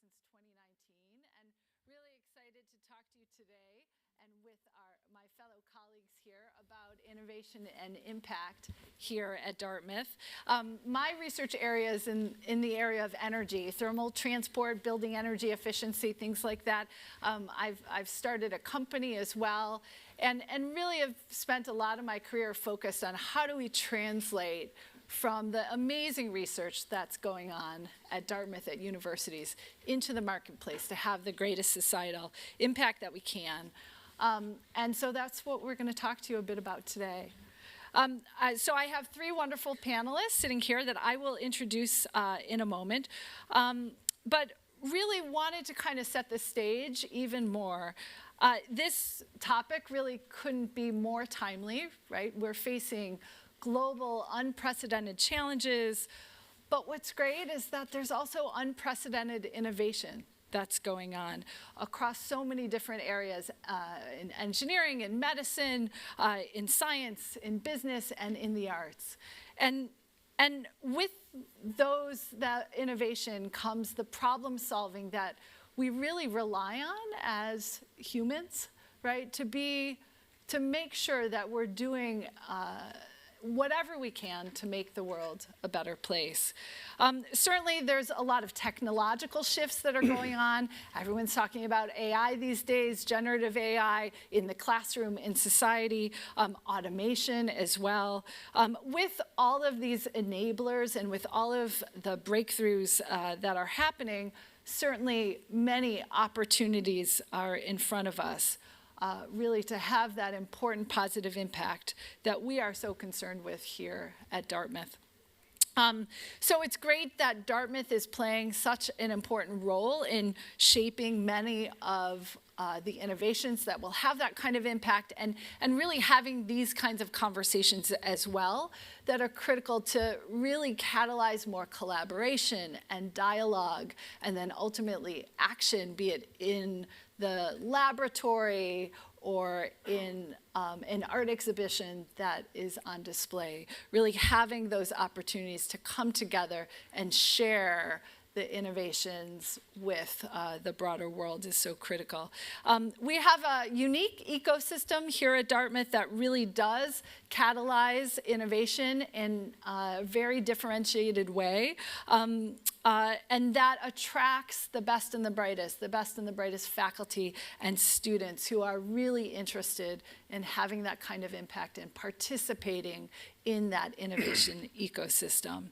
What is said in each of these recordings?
since 2019, and really excited to talk to you today and with my fellow colleagues here about innovation and impact here at Dartmouth. My research area is in the area of energy, thermal transport, building energy efficiency, things like that. I've started a company as well, and really have spent a lot of my career focused on how do we translate from the amazing research that's going on at Dartmouth at universities into the marketplace to have the greatest societal impact that we can. And so that's what we're going to talk to you a bit about today. So I have three wonderful panelists sitting here that I will introduce in a moment. But really wanted to kind of set the stage even more. This topic really couldn't be more timely, right? We're facing global, unprecedented challenges. But what's great is that there's also unprecedented innovation that's going on across so many different areas in engineering, in medicine, in science, in business, and in the arts. And with that innovation comes the problem solving that we really rely on as humans, right? To make sure that we're doing whatever we can to make the world a better place. Certainly, there's a lot of technological shifts that are going on. Everyone's talking about AI these days, generative AI in the classroom, in society, automation as well. With all of these enablers and with all of the breakthroughs that are happening, certainly many opportunities are in front of us. Really to have that important positive impact that we are so concerned with here at Dartmouth. So it's great that Dartmouth is playing such an important role in shaping many of the innovations that will have that kind of impact and really having these kinds of conversations as well that are critical to really catalyze more collaboration and dialogue and then ultimately action, be it in the laboratory or in an art exhibition that is on display. Really having those opportunities to come together and share the innovations with the broader world is so critical. We have a unique ecosystem here at Dartmouth that really does catalyze innovation in a very differentiated way. And that attracts the best and the brightest faculty and students who are really interested in having that kind of impact and participating in that innovation ecosystem.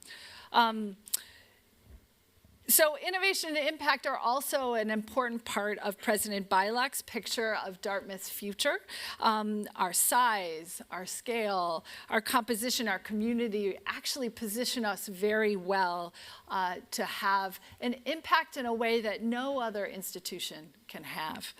So innovation and impact are also an important part of President Beilock's picture of Dartmouth's future. Our size, our scale, our composition, our community actually position us very well to have an impact in a way that no other institution can have.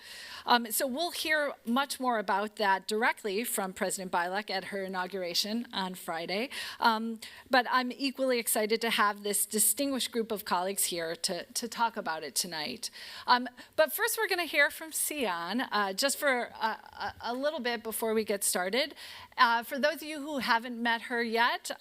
So we'll hear much more about that directly from President Beilock at her inauguration on Friday. But I'm equally excited to have this distinguished group of colleagues here to talk about it tonight. But first we're going to hear from Sion, just for a little bit before we get started. For those of you who haven't met her yet,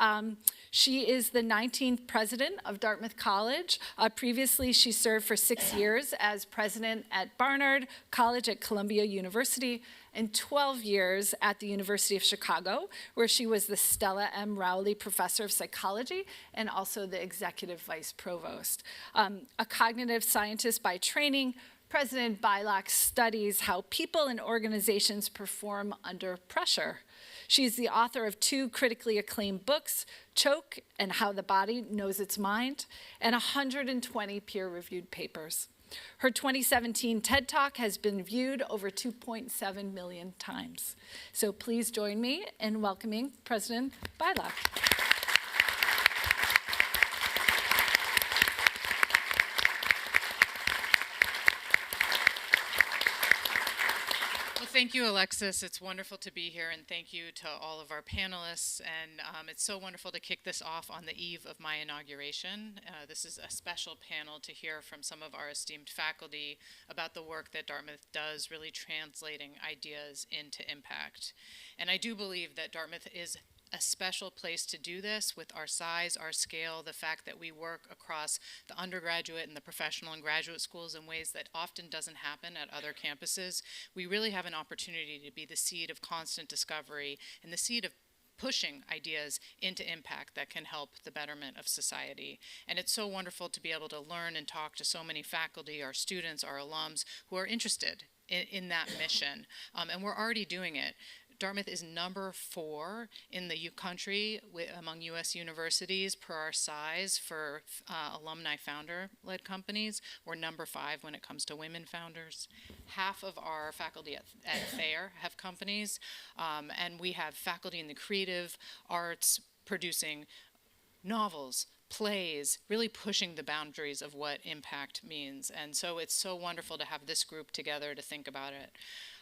she is the 19th president of Dartmouth College. Previously, she served for 6 years as president at Barnard College at Columbia University and 12 years at the University of Chicago, where she was the Stella M. Rowley Professor of Psychology and also the Executive Vice Provost. A cognitive scientist by training, President Beilock studies how people and organizations perform under pressure. She's the author of 2 critically acclaimed books, Choke and How the Body Knows Its Mind, and 120 peer-reviewed papers. Her 2017 TED Talk has been viewed over 2.7 million times. So please join me in welcoming President Beilock. Thank you, Alexis. It's wonderful to be here, and thank you to all of our panelists. And it's so wonderful to kick this off on the eve of my inauguration. This is a special panel to hear from some of our esteemed faculty about the work that Dartmouth does, really translating ideas into impact. And I do believe that Dartmouth is a special place to do this with our size, our scale, the fact that we work across the undergraduate and the professional and graduate schools in ways that often doesn't happen at other campuses. We really have an opportunity to be the seed of constant discovery and the seed of pushing ideas into impact that can help the betterment of society. And it's so wonderful to be able to learn and talk to so many faculty, our students, our alums who are interested in that mission. And we're already doing it. Dartmouth is number 4 in the country among U.S. universities per our size for alumni founder-led companies. We're number 5 when it comes to women founders. Half of our faculty at Thayer have companies, and we have faculty in the creative arts producing novels, plays, really pushing the boundaries of what impact means. And so it's so wonderful to have this group together to think about it.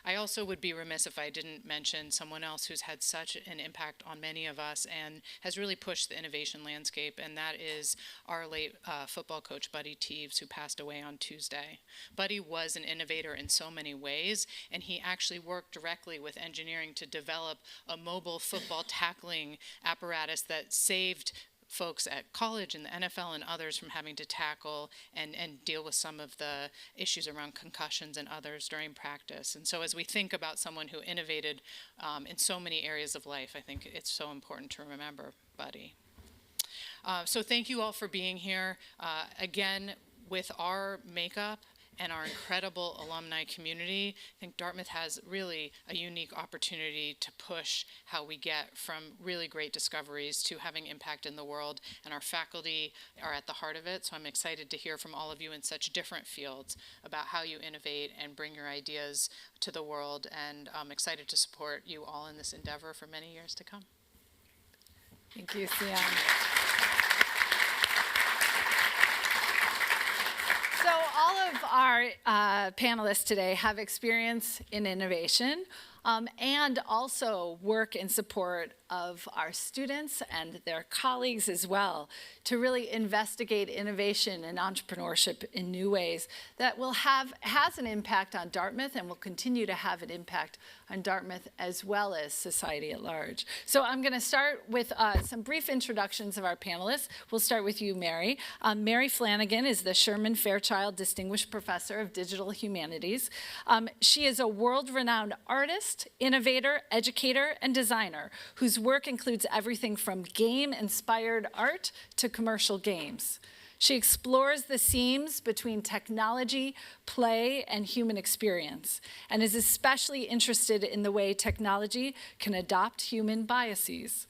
I also would be remiss if I didn't mention someone else who's had such an impact on many of us and has really pushed the innovation landscape, and that is our late football coach, Buddy Teeves, who passed away on Tuesday. Buddy was an innovator in so many ways, and he actually worked directly with engineering to develop a mobile football tackling apparatus that saved folks at college and the NFL and others from having to tackle and deal with some of the issues around concussions and others during practice. And so as we think about someone who innovated in so many areas of life, I think it's so important to remember Buddy. So thank you all for being here. Again, with our makeup and our incredible alumni community, I think Dartmouth has really a unique opportunity to push how we get from really great discoveries to having impact in the world, and our faculty are at the heart of it. So I'm excited to hear from all of you in such different fields about how you innovate and bring your ideas to the world, and I'm excited to support you all in this endeavor for many years to come. Thank you, Sian. So all of our panelists today have experience in innovation and also work in support of our students and their colleagues as well to really investigate innovation and entrepreneurship in new ways that has an impact on Dartmouth and will continue to have an impact on Dartmouth as well as society at large. So I'm going to start with some brief introductions of our panelists. We'll start with you, Mary. Mary Flanagan is the Sherman Fairchild Distinguished Professor of Digital Humanities. She is a world-renowned artist, innovator, educator, and designer whose work includes everything from game-inspired art to commercial games. She explores the seams between technology, play, and human experience, and is especially interested in the way technology can adopt human biases.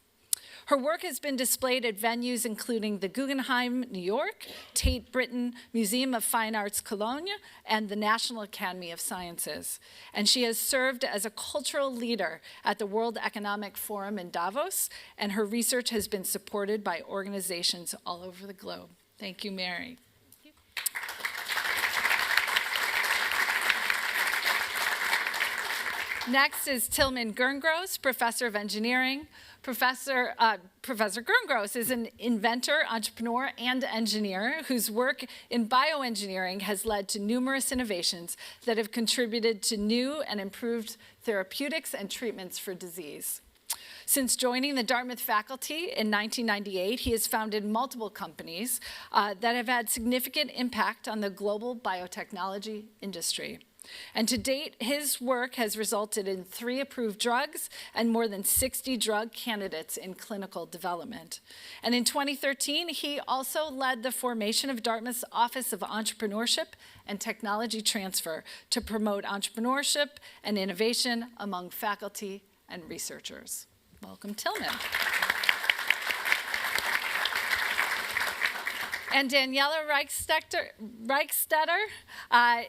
Her work has been displayed at venues including the Guggenheim, New York, Tate Britain Museum of Fine Arts, Cologne, and the National Academy of Sciences. And she has served as a cultural leader at the World Economic Forum in Davos, and her research has been supported by organizations all over the globe. Thank you, Mary. Thank you. Next is Tilman Gerngross, Professor of Engineering. Professor Gerngross is an inventor, entrepreneur, and engineer whose work in bioengineering has led to numerous innovations that have contributed to new and improved therapeutics and treatments for disease. Since joining the Dartmouth faculty in 1998, he has founded multiple companies that have had significant impact on the global biotechnology industry. And to date, his work has resulted in 3 approved drugs and more than 60 drug candidates in clinical development. And in 2013, he also led the formation of Dartmouth's Office of Entrepreneurship and Technology Transfer to promote entrepreneurship and innovation among faculty and researchers. Welcome, Tilman. And Daniela Reichstetter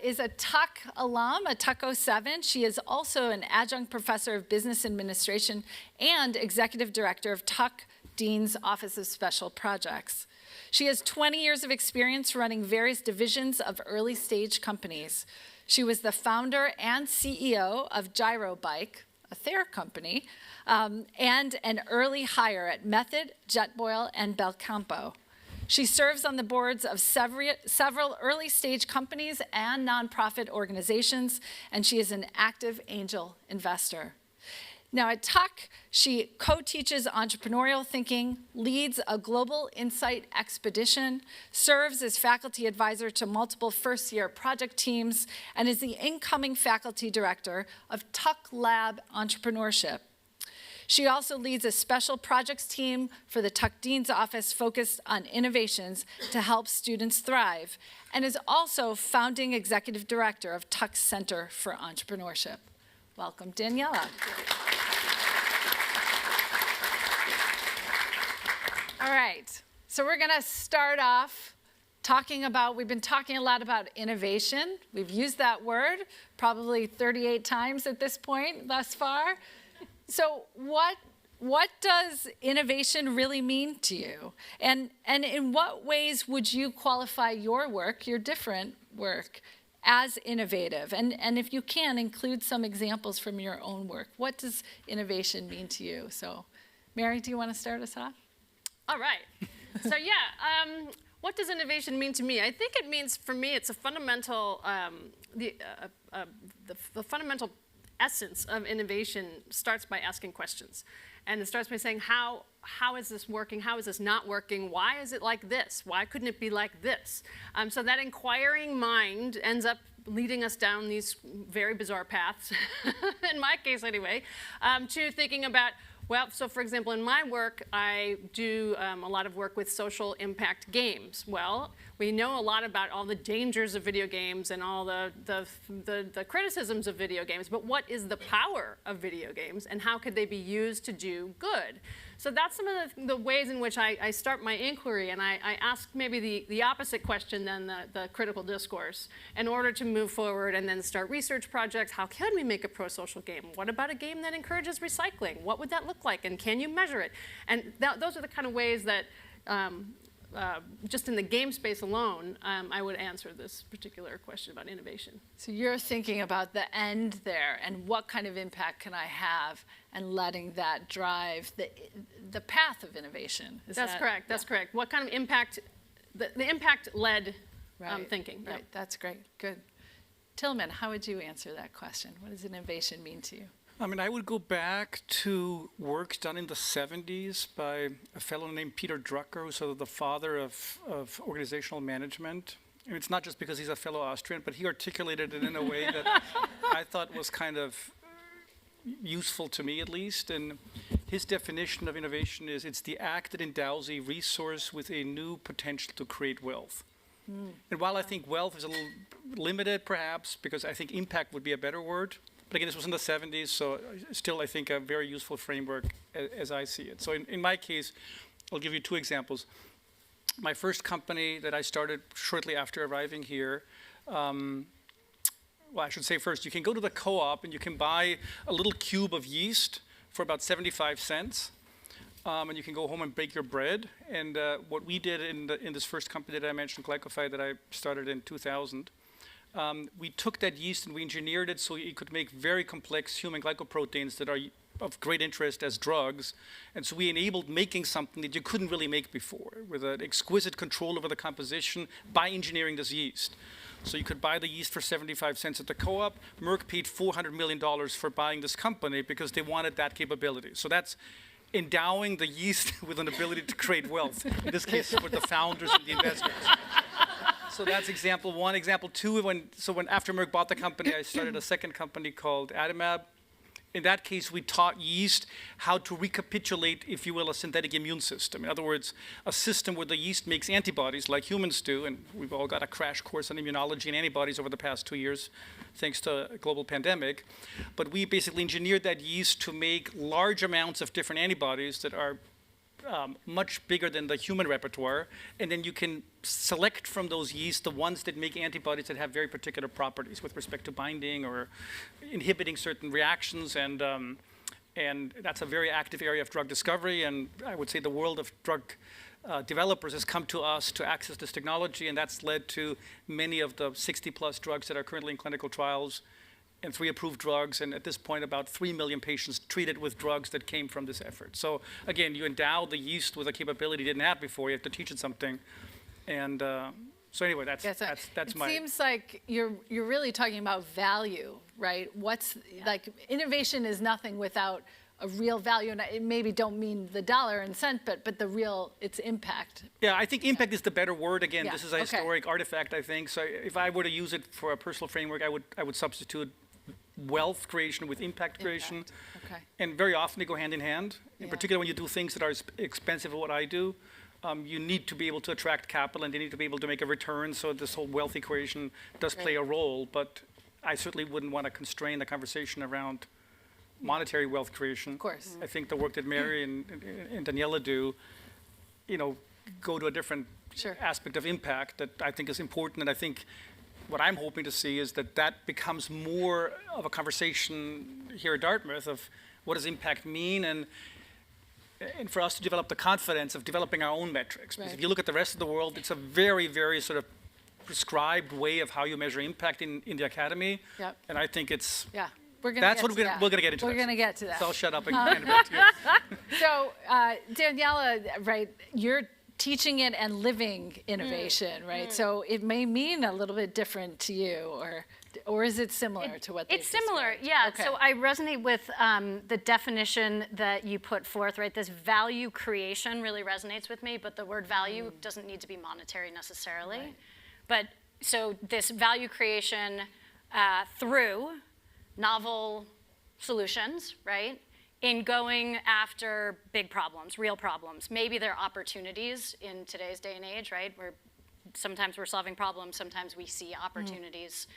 is a Tuck alum, a Tuck 07. She is also an adjunct professor of business administration and executive director of Tuck Dean's Office of Special Projects. She has 20 years of experience running various divisions of early stage companies. She was the founder and CEO of Gyrobike, a Thayer company, and an early hire at Method, Jetboil, and Belcampo. She serves on the boards of several early-stage companies and nonprofit organizations, and she is an active angel investor. Now at Tuck, she co-teaches entrepreneurial thinking, leads a global insight expedition, serves as faculty advisor to multiple first-year project teams, and is the incoming faculty director of Tuck Lab Entrepreneurship. She also leads a special projects team for the Tuck Dean's Office focused on innovations to help students thrive, and is also founding executive director of Tuck's Center for Entrepreneurship. Welcome, Daniela. All right, so we're gonna start off talking about, we've been talking a lot about innovation. We've used that word probably 38 times at this point thus far. So what does innovation really mean to you? And in what ways would you qualify your work, your different work, as innovative? And if you can, include some examples from your own work. What does innovation mean to you? So, Mary, do you want to start us off? All right. So yeah, what does innovation mean to me? I think it means, for me, it's a fundamental, the fundamental essence of innovation starts by asking questions. And it starts by saying, how is this working? How is this not working? Why is it like this? Why couldn't it be like this? So that inquiring mind ends up leading us down these very bizarre paths, in my case anyway, to thinking about, well, so for example, in my work, I do a lot of work with social impact games. Well, we know a lot about all the dangers of video games and all the criticisms of video games, but what is the power of video games and how could they be used to do good? So that's some of the ways in which I start my inquiry, and I ask maybe the opposite question than the critical discourse in order to move forward and then start research projects. How can we make a pro-social game? What about a game that encourages recycling? What would that look like, and can you measure it? And those are the kind of ways that just in the game space alone, I would answer this particular question about innovation. So you're thinking about the end there and what kind of impact can I have, and letting that drive the path of innovation. That's correct. That's correct. What kind of impact, the impact-led thinking. Right, that's great. Good. Tillman, how would you answer that question? What does innovation mean to you? I mean, I would go back to work done in the 70s by a fellow named Peter Drucker, who's sort of the father of organizational management. And it's not just because he's a fellow Austrian, but he articulated it in a way that I thought was kind of useful to me, at least. And his definition of innovation is it's the act that endows a resource with a new potential to create wealth. And while I think wealth is a little limited, perhaps, because I think impact would be a better word, but again, this was in the 70s, so still I think a very useful framework as I see it. So in my case, I'll give you two examples. My first company that I started shortly after arriving here, well, I should say first, you can go to the co-op and you can buy a little cube of yeast for about 75 cents. And you can go home and bake your bread. And what we did in this first company that I mentioned, Glycofy, that I started in 2000, we took that yeast and we engineered it so it could make very complex human glycoproteins that are of great interest as drugs. And so we enabled making something that you couldn't really make before, with an exquisite control over the composition by engineering this yeast. So you could buy the yeast for 75 cents at the co-op. Merck paid $400 million for buying this company because they wanted that capability. So that's endowing the yeast with an ability to create wealth, in this case for the founders and the investors. So that's example one. Example two, when after Merck bought the company, I started a second company called Adimab. In that case, we taught yeast how to recapitulate, if you will, a synthetic immune system. In other words, a system where the yeast makes antibodies like humans do, and we've all got a crash course on immunology and antibodies over the past 2 years, thanks to a global pandemic. But we basically engineered that yeast to make large amounts of different antibodies that are much bigger than the human repertoire, and then you can select from those yeast the ones that make antibodies that have very particular properties with respect to binding or inhibiting certain reactions, and that's a very active area of drug discovery, and I would say the world of drug developers has come to us to access this technology, and that's led to many of the 60-plus drugs that are currently in clinical trials, and 3 approved drugs, and at this point about 3 million patients treated with drugs that came from this effort. So again, you endow the yeast with a capability it didn't have before. You have to teach it something, and so anyway, that's my. It seems like you're really talking about value, right? Like innovation is nothing without a real value, and I maybe don't mean the dollar and cent, but the real, its impact. Yeah, I think impact is the better word. Again, Yeah, this is a okay. historic artifact, I think. So if I were to use it for a personal framework, I would substitute wealth creation with impact creation. Impact, okay. And very often they go hand in hand. In Yeah. particular, when you do things that are as expensive as what I do, you need to be able to attract capital and they need to be able to make a return. So this whole wealth equation does play a role, but I certainly wouldn't want to constrain the conversation around monetary wealth creation. Of course. I think the work that Mary and Daniela do, go to a different Sure. aspect of impact that I think is important. And I think what I'm hoping to see is that becomes more of a conversation here at Dartmouth of what does impact mean, and for us to develop the confidence of developing our own metrics. Because Right. if you look at the rest of the world, it's a very, very sort of prescribed way of how you measure impact in the academy. Yep. And I think it's, Yeah. We're gonna that's get what to that. we're gonna get into. We're that. going to get to that. So I'll shut up and hand it back to you. So, Daniela, right, you're teaching it and living innovation, right? So it may mean a little bit different to you, or is it similar to what It's they've similar, described? yeah. Okay. So I resonate with the definition that you put forth, right? This value creation really resonates with me, but the word value doesn't need to be monetary necessarily. Right. But so this value creation through novel solutions, right? In going after big problems, real problems. Maybe they're opportunities in today's day and age, right? Where sometimes we're solving problems, sometimes we see opportunities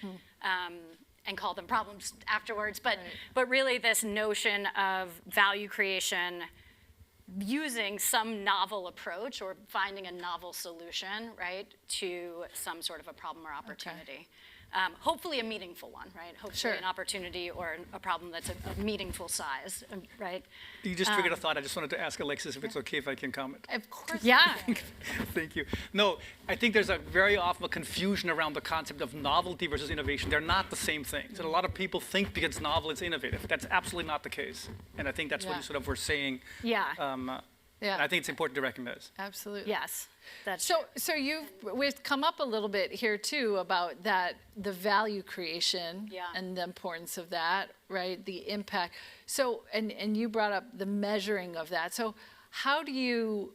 and call them problems afterwards. But really this notion of value creation using some novel approach or finding a novel solution, right, to some sort of a problem or opportunity. Hopefully a meaningful one, right? Hopefully Sure. an opportunity or a problem that's a meaningful size, right? You just triggered a thought. I just wanted to ask Alexis if it's okay if I can comment. Of course. Yeah. Thank you. No, I think there's a very often a confusion around the concept of novelty versus innovation. They're not the same things. And a lot of people think because it's novel, it's innovative. That's absolutely not the case. And I think that's what Yeah. you sort of were saying. Yeah. Yeah. And I think it's important to recognize. Absolutely. Yes. That's So we've come up a little bit here too about the value creation Yeah. and the importance of that, right? The impact. So and you brought up the measuring of that. So how do you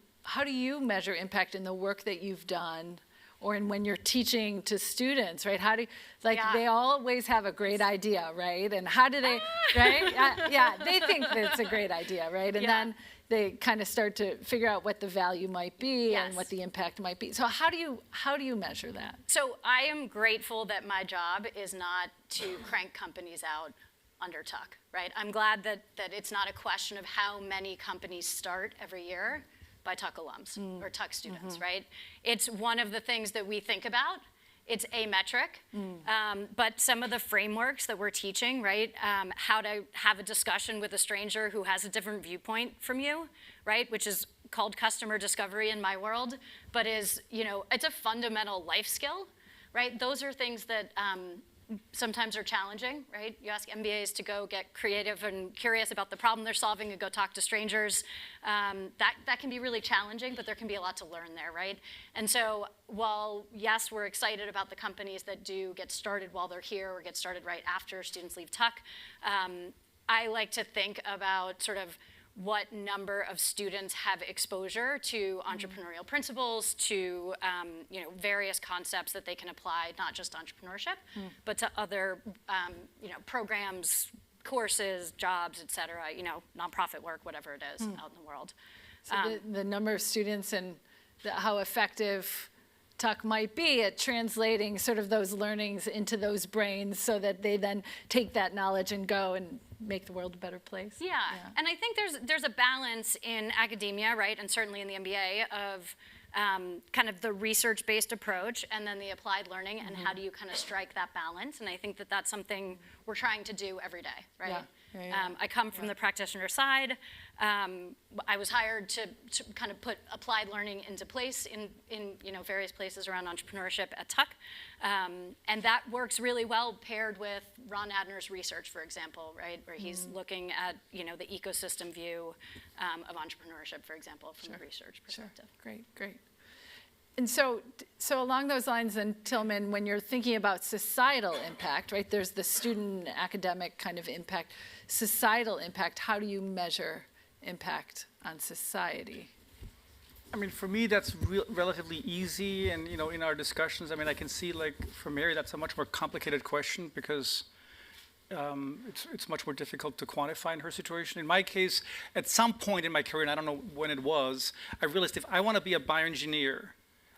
measure impact in the work that you've done, or in when you're teaching to students, right? How do Yeah. they always have a great idea, right? And how do they, right? Yeah, they think that it's a great idea, right? And Yeah. then they kind of start to figure out what the value might be and Yes. what the impact might be. So how do you measure that? So I am grateful that my job is not to crank companies out under Tuck, right? I'm glad that it's not a question of how many companies start every year by Tuck alums or Tuck students, right? It's one of the things that we think about. It's a metric, but some of the frameworks that we're teaching, right? How to have a discussion with a stranger who has a different viewpoint from you, right? Which is called customer discovery in my world, but is, it's a fundamental life skill, right? Those are things that sometimes are challenging, right? You ask MBAs to go get creative and curious about the problem they're solving and go talk to strangers. That can be really challenging, but there can be a lot to learn there, right? And so while, yes, we're excited about the companies that do get started while they're here or get started right after students leave Tuck, I like to think about sort of what number of students have exposure to entrepreneurial principles, to various concepts that they can apply, not just entrepreneurship, but to other programs, courses, jobs, et cetera, nonprofit work, whatever it is out in the world. So the number of students and how effective Tuck might be at translating sort of those learnings into those brains so that they then take that knowledge and go and make the world a better place. Yeah, and I think there's a balance in academia, right, and certainly in the MBA of kind of the research-based approach and then the applied learning, and how do you kind of strike that balance? And I think that that's something we're trying to do every day, right? Yeah. I come from the practitioner side. I was hired to kind of put applied learning into place in various places around entrepreneurship at Tuck. And that works really well paired with Ron Adner's research, for example, right? Where he's looking at, the ecosystem view of entrepreneurship, for example, from a research perspective. Great. And so along those lines then, Tillman, when you're thinking about societal impact, right, there's the student academic kind of impact, societal impact, how do you measure impact on society? I mean, for me, that's relatively easy, and in our discussions, I mean, I can see, like, for Mary, that's a much more complicated question because it's much more difficult to quantify in her situation. In my case, at some point in my career, and I don't know when it was, I realized if I want to be a bioengineer,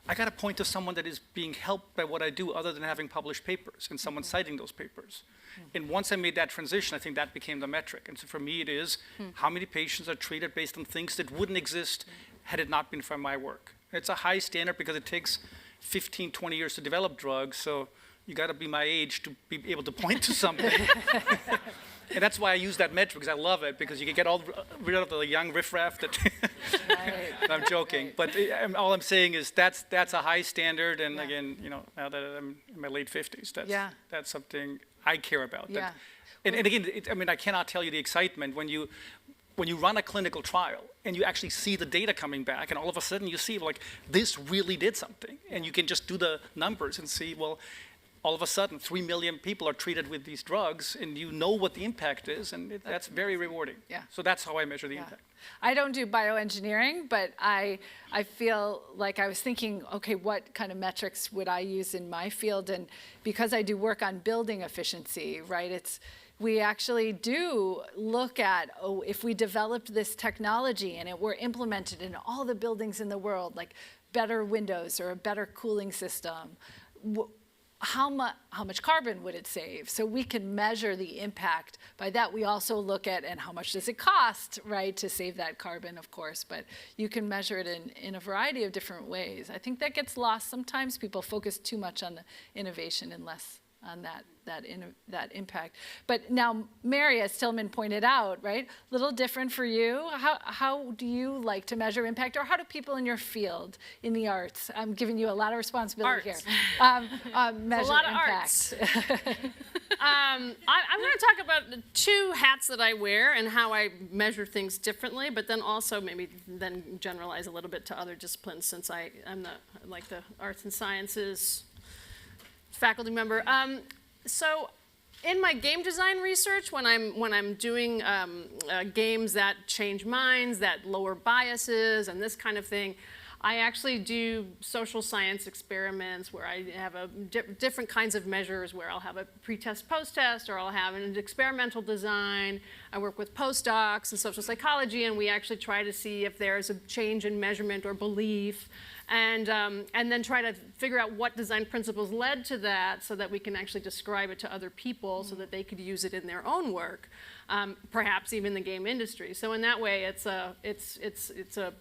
I got to point to someone that is being helped by what I do other than having published papers and someone citing those papers. And once I made that transition, I think that became the metric. And so for me, it is how many patients are treated based on things that wouldn't exist had it not been for my work. It's a high standard because it takes 15, 20 years to develop drugs, so you got to be my age to be able to point to something. And that's why I use that metric, because I love it, because you can get rid of the young riffraff that I'm joking. But all I'm saying is that's a high standard, and again, now that I'm in my late 50s, that's something I care about. Yeah. And again, I cannot tell you the excitement when you run a clinical trial and you actually see the data coming back, and all of a sudden you see, like, this really did something. And you can just do the numbers and see, well, all of a sudden 3 million people are treated with these drugs, and you know what the impact is, and that's very rewarding. Yeah. So that's how I measure the impact. I don't do bioengineering, but I feel like I was thinking, okay, what kind of metrics would I use in my field? And because I do work on building efficiency, right, we actually do look at, if we developed this technology and it were implemented in all the buildings in the world, like better windows or a better cooling system, how much carbon would it save? So we can measure the impact by that. We also look at, and how much does it cost, right, to save that carbon, of course, but you can measure it in a variety of different ways. I think that gets lost sometimes. People focus too much on the innovation and less on that impact. But now, Mary, as Tillman pointed out, right, a little different for you. How do you like to measure impact, or how do people in your field, in the arts, I'm giving you a lot of responsibility here, measure a lot of impact? Arts. I'm going to talk about the two hats that I wear and how I measure things differently, but then also maybe then generalize a little bit to other disciplines, since I'm the arts and sciences faculty member. So in my game design research, when I'm doing games that change minds, that lower biases, and this kind of thing, I actually do social science experiments where I have different kinds of measures, where I'll have a pre-test, post-test, or I'll have an experimental design. I work with postdocs in social psychology, and we actually try to see if there's a change in measurement or belief, and then try to figure out what design principles led to that, so that we can actually describe it to other people so that they could use it in their own work, perhaps even the game industry. So in that way, it's a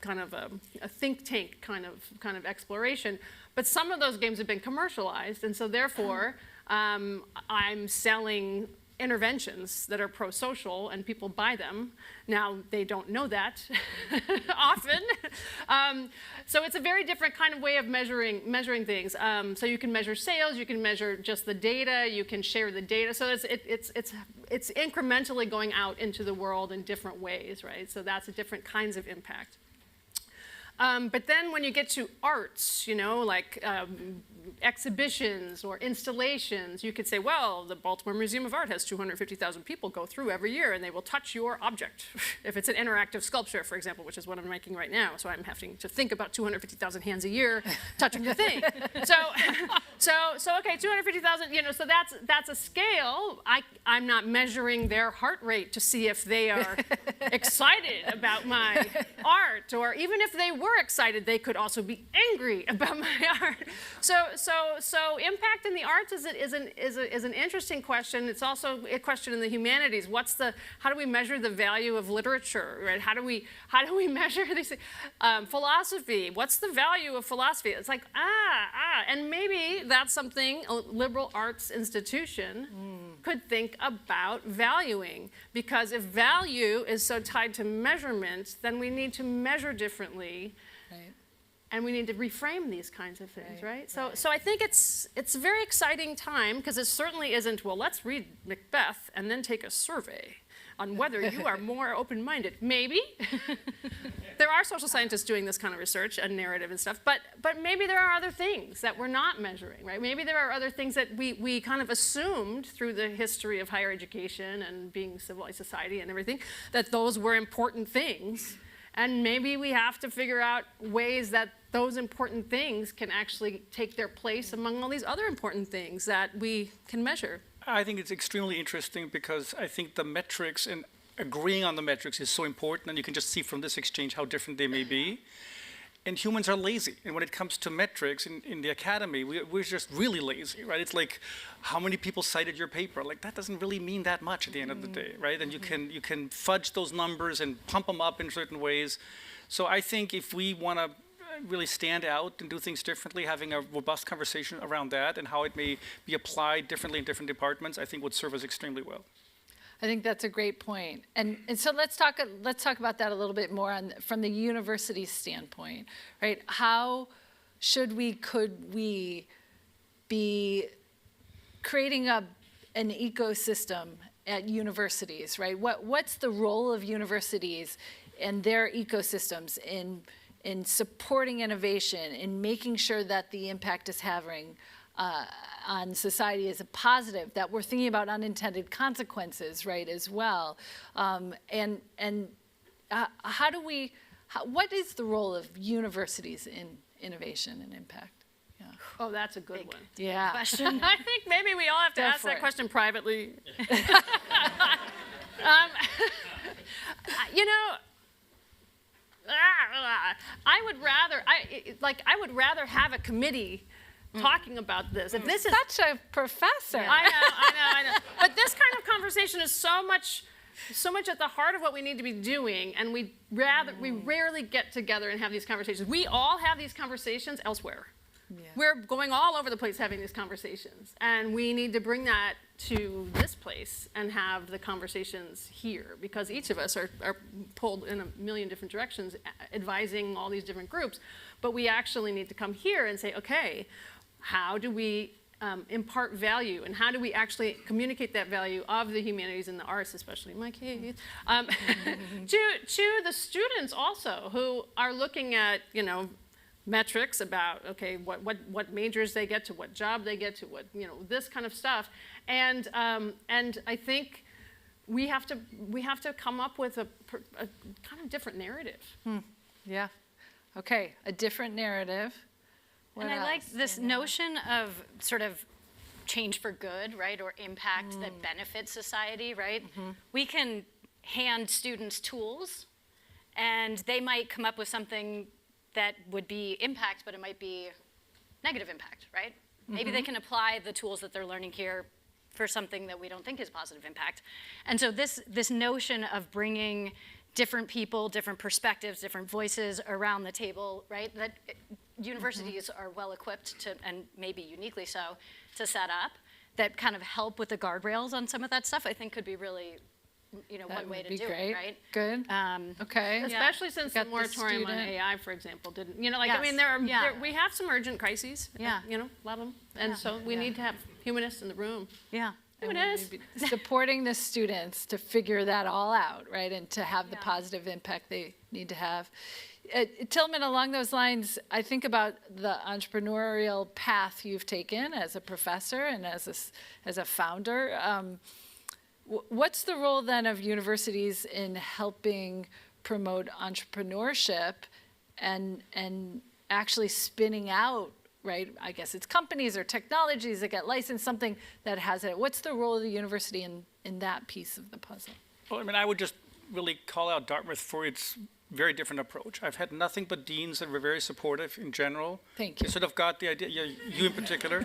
kind of a think tank kind of exploration. But some of those games have been commercialized, and so therefore I'm selling interventions that are pro-social, and people buy them. Now, they don't know that often. So it's a very different kind of way of measuring things. So you can measure sales, you can measure just the data, you can share the data. So it's incrementally going out into the world in different ways, right? So that's a different kinds of impact. But then when you get to arts, like exhibitions or installations, you could say, well, the Baltimore Museum of Art has 250,000 people go through every year, and they will touch your object. If it's an interactive sculpture, for example, which is what I'm making right now, so I'm having to think about 250,000 hands a year touching the thing. So okay, 250,000, so that's a scale. I'm not measuring their heart rate to see if they are excited about my art, or even if they were excited, they could also be angry about my art. So impact in the arts is an interesting question. It's also a question in the humanities. How do we measure the value of literature, right? How do we measure these things? Philosophy, what's the value of philosophy? It's like, and maybe that's something a liberal arts institution could think about valuing, because if value is so tied to measurement, then we need to measure differently. Right. And we need to reframe these kinds of things, right? So I think it's a very exciting time, because it certainly isn't, well, let's read Macbeth and then take a survey on whether you are more open-minded. Maybe. There are social scientists doing this kind of research and narrative and stuff, but maybe there are other things that we're not measuring, right? Maybe there are other things that we kind of assumed through the history of higher education and being civilized society and everything, that those were important things. And maybe we have to figure out ways that those important things can actually take their place among all these other important things that we can measure. I think it's extremely interesting because I think the metrics and agreeing on the metrics is so important, and you can just see from this exchange how different they may be. And humans are lazy. And when it comes to metrics in the academy, we're just really lazy, right? It's like, how many people cited your paper? Like, that doesn't really mean that much at the end of the day, right? And you can fudge those numbers and pump them up in certain ways. So I think if we want to really stand out and do things differently, having a robust conversation around that and how it may be applied differently in different departments, I think would serve us extremely well. I think that's a great point. And so let's talk about that a little bit more from the university standpoint, right? How could we be creating an ecosystem at universities, right? What's the role of universities and their ecosystems in supporting innovation, in making sure that the impact is having on society is a positive, that we're thinking about unintended consequences, right, as well. What is the role of universities in innovation and impact? Yeah. Oh, that's a good one. Yeah. Question. I think maybe we all have to Go ask for that it. question privately. I would rather have a committee talking about this. If this is Such a professor. I know. But this kind of conversation is so much at the heart of what we need to be doing, and we rarely get together and have these conversations. We all have these conversations elsewhere. Yeah. We're going all over the place having these conversations, and we need to bring that to this place and have the conversations here, because each of us are pulled in a million different directions, advising all these different groups. But we actually need to come here and say, okay, how do we impart value, and how do we actually communicate that value of the humanities and the arts, especially in my case, to the students also, who are looking at, metrics about, okay, what majors they get to, what job they get to, what, this kind of stuff. And I think we have to come up with a kind of different narrative. Yeah. Okay, a different narrative. What And I like else? this notion of sort of change for good, right, or impact that benefits society, right? We can hand students tools, and they might come up with something that would be impact, but it might be negative impact, right? Maybe they can apply the tools that they're learning here for something that we don't think is positive impact. And so this notion of bringing different people, different perspectives, different voices around the table, right? That universities are well equipped to, and maybe uniquely so, to set up, that kind of help with the guardrails on some of that stuff, I think could be really, one way to do it, right? Good. Okay. Especially since the Got the moratorium on student. AI, for example, didn't, I Yes. mean, we have some urgent crises, Yeah. a lot of them. And so we need to have humanists in the room. Yeah. Humanists. Supporting the students to figure that all out, right, and to have the positive impact they need to have. Tillman, along those lines, I think about the entrepreneurial path you've taken as a professor and as a founder. What's the role then of universities in helping promote entrepreneurship and actually spinning out, right? I guess it's companies or technologies that get licensed, something that has it. What's the role of the university in that piece of the puzzle? Well, I mean, I would just really call out Dartmouth for its very different approach. I've had nothing but deans that were very supportive in general. Thank you. They sort of got the idea, you in particular,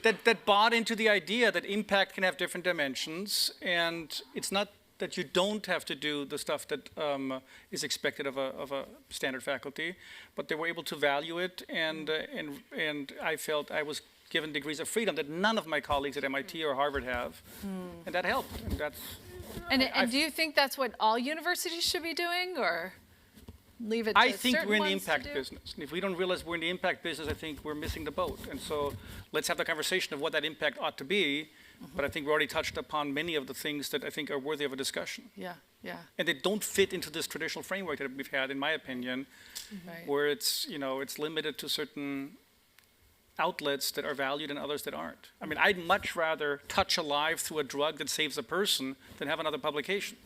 that bought into the idea that impact can have different dimensions, and it's not that you don't have to do the stuff that is expected of a standard faculty, but they were able to value it, and I felt I was given degrees of freedom that none of my colleagues at MIT or Harvard have, and that helped. And that's And do you think that's what all universities should be doing, or? leave it to I think certain we're in the ones to impact do? business. And if we don't realize we're in the impact business, I think we're missing the boat. And so let's have the conversation of what that impact ought to be. But I think we already touched upon many of the things that I think are worthy of a discussion. Yeah, yeah, And they don't fit into this traditional framework that we've had, in my opinion, right. where it's, it's limited to certain outlets that are valued and others that aren't. I mean, I'd much rather touch a life through a drug that saves a person than have another publication.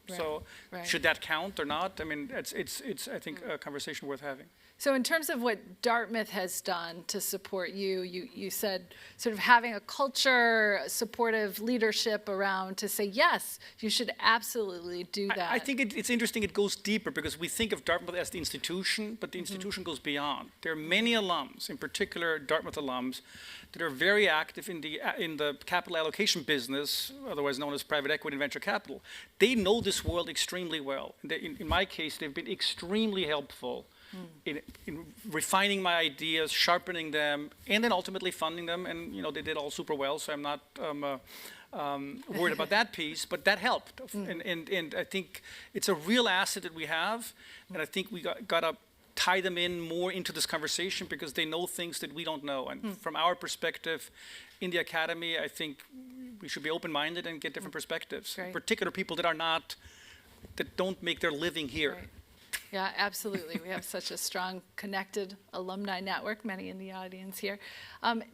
So right. should that count or not? I mean, it's I think, a conversation worth having. So in terms of what Dartmouth has done to support you, you said sort of having a culture, supportive leadership around to say, yes, you should absolutely do that. I think it's interesting, it goes deeper because we think of Dartmouth as the institution, but the institution goes beyond. There are many alums, in particular Dartmouth alums, that are very active in the capital allocation business, otherwise known as private equity and venture capital. They know this world extremely well. In my case, they've been extremely helpful in refining my ideas, sharpening them, and then ultimately funding them. And they did all super well, so I'm not worried about that piece. But that helped, and I think it's a real asset that we have. And I think we got to tie them in more into this conversation because they know things that we don't know. And from our perspective in the academy, I think we should be open-minded and get different perspectives. Great. In particular, people that don't make their living here. Right. Yeah, absolutely. We have such a strong, connected alumni network, many in the audience here.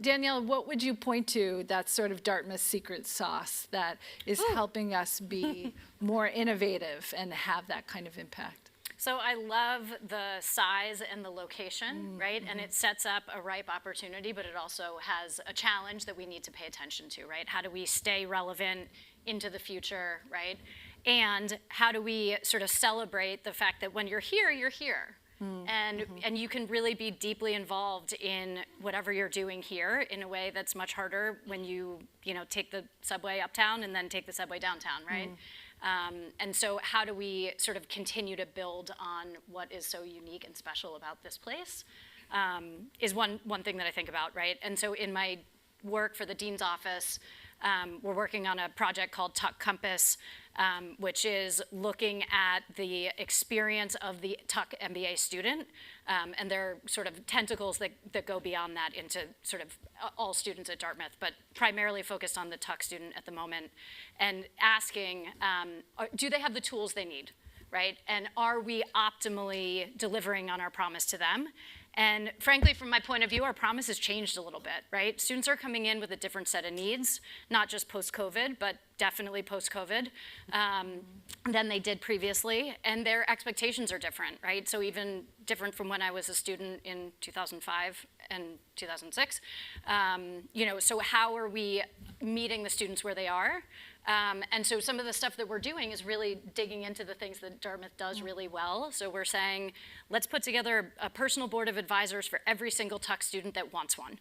Danielle, what would you point to that's sort of Dartmouth's secret sauce that is helping us be more innovative and have that kind of impact? So I love the size and the location, right? And it sets up a ripe opportunity, but it also has a challenge that we need to pay attention to, right? How do we stay relevant into the future, right? And how do we sort of celebrate the fact that when you're here, you're here. And you can really be deeply involved in whatever you're doing here in a way that's much harder when you take the subway uptown and then take the subway downtown, right? And so how do we sort of continue to build on what is so unique and special about this place is one thing that I think about, right? And so in my work for the Dean's Office, we're working on a project called Tuck Compass, which is looking at the experience of the Tuck MBA student, and there are sort of tentacles that go beyond that into sort of all students at Dartmouth, but primarily focused on the Tuck student at the moment, and asking, do they have the tools they need, right? And are we optimally delivering on our promise to them? And frankly, from my point of view, our promise has changed a little bit, right? Students are coming in with a different set of needs, not just post-COVID, but definitely post-COVID, than they did previously. And their expectations are different, right? So even different from when I was a student in 2005 and 2006. So how are we meeting the students where they are? And so some of the stuff that we're doing is really digging into the things that Dartmouth does really well. So we're saying, let's put together a personal board of advisors for every single Tuck student that wants one.